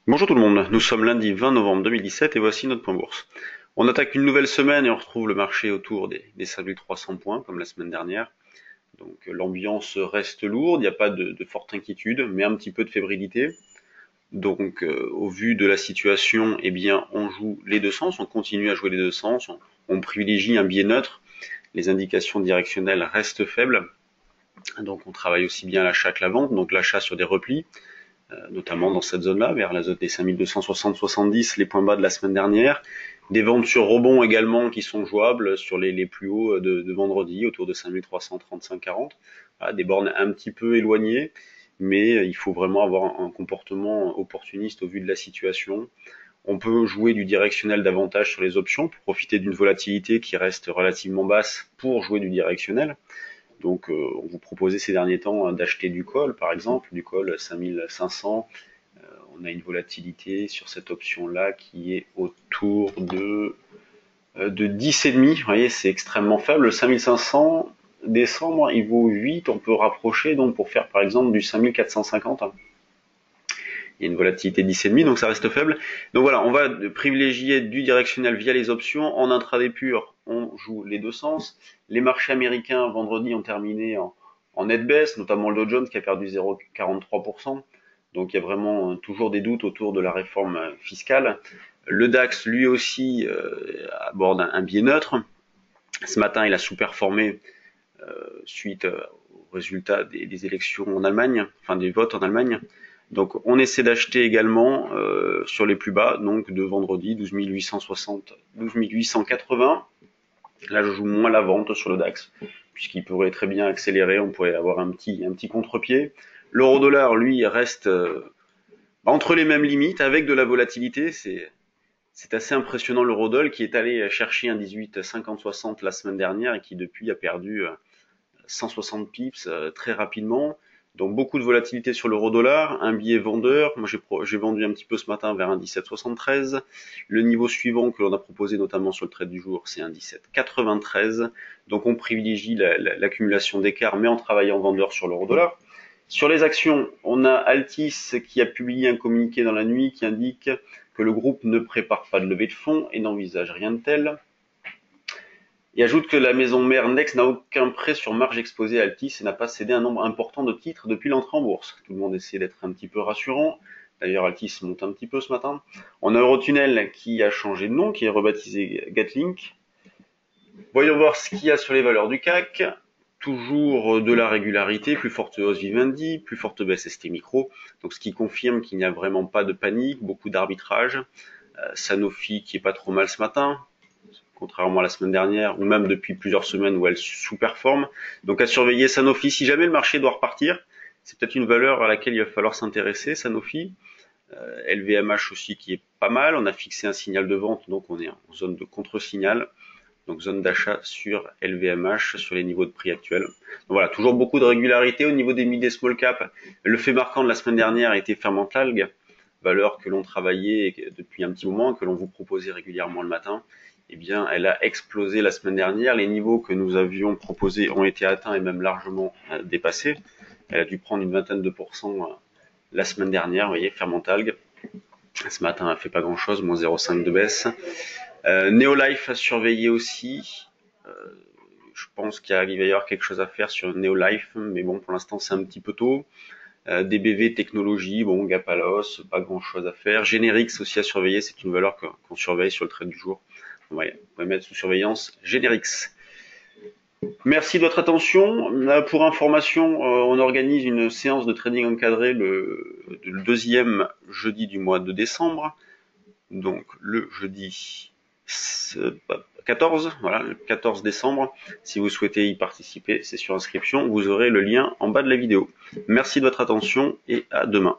Bonjour tout le monde, nous sommes lundi 20 novembre 2017 et voici notre point bourse. On attaque une nouvelle semaine et on retrouve le marché autour des 5300 points comme la semaine dernière. Donc l'ambiance reste lourde, il n'y a pas de forte inquiétude, mais un petit peu de fébrilité. Donc au vu de la situation, eh bien on joue les deux sens, on continue à jouer les deux sens, on privilégie un biais neutre, les indications directionnelles restent faibles. Donc on travaille aussi bien l'achat que la vente, donc l'achat sur des replis, notamment dans cette zone-là, vers la zone des 5260-70, les points bas de la semaine dernière. Des ventes sur rebond également qui sont jouables sur les plus hauts de vendredi, autour de 5335-40. Voilà, des bornes un petit peu éloignées, mais il faut vraiment avoir un comportement opportuniste au vu de la situation. On peut jouer du directionnel davantage sur les options pour profiter d'une volatilité qui reste relativement basse pour jouer du directionnel. Donc on vous proposait ces derniers temps d'acheter du call, par exemple, du call 5500. On a une volatilité sur cette option-là qui est autour de 10,5. Vous voyez, c'est extrêmement faible. Le 5500 décembre, il vaut 8. On peut rapprocher donc pour faire par exemple du 5450. Il y a une volatilité de 10,5, donc ça reste faible. Donc voilà, on va privilégier du directionnel via les options. En intraday pur, on joue les deux sens. Les marchés américains, vendredi, ont terminé en nette baisse, notamment le Dow Jones qui a perdu 0,43%. Donc il y a vraiment toujours des doutes autour de la réforme fiscale. Le DAX, lui aussi, aborde un biais neutre. Ce matin, il a sous-performé suite aux résultats des élections en Allemagne, enfin des votes en Allemagne. Donc on essaie d'acheter également sur les plus bas, donc de vendredi 12 860, 12 880. Là je joue moins la vente sur le DAX, puisqu'il pourrait très bien accélérer, on pourrait avoir un petit contre-pied. L'euro dollar, lui, reste entre les mêmes limites, avec de la volatilité. C'est assez impressionnant l'eurodoll qui est allé chercher un 18 50 60 la semaine dernière et qui depuis a perdu 160 pips très rapidement. Donc beaucoup de volatilité sur l'euro-dollar, un biais vendeur. Moi j'ai vendu un petit peu ce matin vers un 17,73. Le niveau suivant que l'on a proposé notamment sur le trade du jour, c'est un 17,93. Donc on privilégie l'accumulation d'écart, mais en travaillant vendeur sur l'euro-dollar. Sur les actions, on a Altis qui a publié un communiqué dans la nuit qui indique que le groupe ne prépare pas de levée de fonds et n'envisage rien de tel. Il ajoute que la maison mère Next n'a aucun prêt sur marge exposée à Altis et n'a pas cédé un nombre important de titres depuis l'entrée en bourse. Tout le monde essaie d'être un petit peu rassurant. D'ailleurs, Altis monte un petit peu ce matin. On a Eurotunnel qui a changé de nom, qui est rebaptisé Gatlink. Voyons voir ce qu'il y a sur les valeurs du CAC. Toujours de la régularité, plus forte hausse Vivendi, plus forte baisse ST Micro. Donc ce qui confirme qu'il n'y a vraiment pas de panique, beaucoup d'arbitrage. Sanofi qui est pas trop mal ce matin, contrairement à la semaine dernière, ou même depuis plusieurs semaines où elle sous-performe. Donc à surveiller Sanofi, si jamais le marché doit repartir, c'est peut-être une valeur à laquelle il va falloir s'intéresser, Sanofi. LVMH aussi qui est pas mal, on a fixé un signal de vente, donc on est en zone de contre-signal, donc zone d'achat sur LVMH, sur les niveaux de prix actuels. Donc voilà, toujours beaucoup de régularité au niveau des mid et small cap. Le fait marquant de la semaine dernière était Fermentalg, valeur que l'on travaillait depuis un petit moment, que l'on vous proposait régulièrement le matin. Eh bien, elle a explosé la semaine dernière. Les niveaux que nous avions proposés ont été atteints et même largement dépassés. Elle a dû prendre une vingtaine de pourcents la semaine dernière. Vous voyez, Fermentalg. Ce matin, elle fait pas grand-chose, moins 0,5 de baisse. Neolife a surveillé aussi. Je pense qu'il va y avoir quelque chose à faire sur Neolife, mais bon, pour l'instant, c'est un petit peu tôt. DBV Technologies, bon, Gapalos, pas grand chose à faire. Generix aussi à surveiller, c'est une valeur qu'on surveille sur le trade du jour. On va mettre sous surveillance Generix. Merci de votre attention. Pour information, on organise une séance de trading encadré le deuxième jeudi du mois de décembre. Donc le jeudi 14, voilà, le 14 décembre. Si vous souhaitez y participer, c'est sur inscription. Vous aurez le lien en bas de la vidéo. Merci de votre attention et à demain.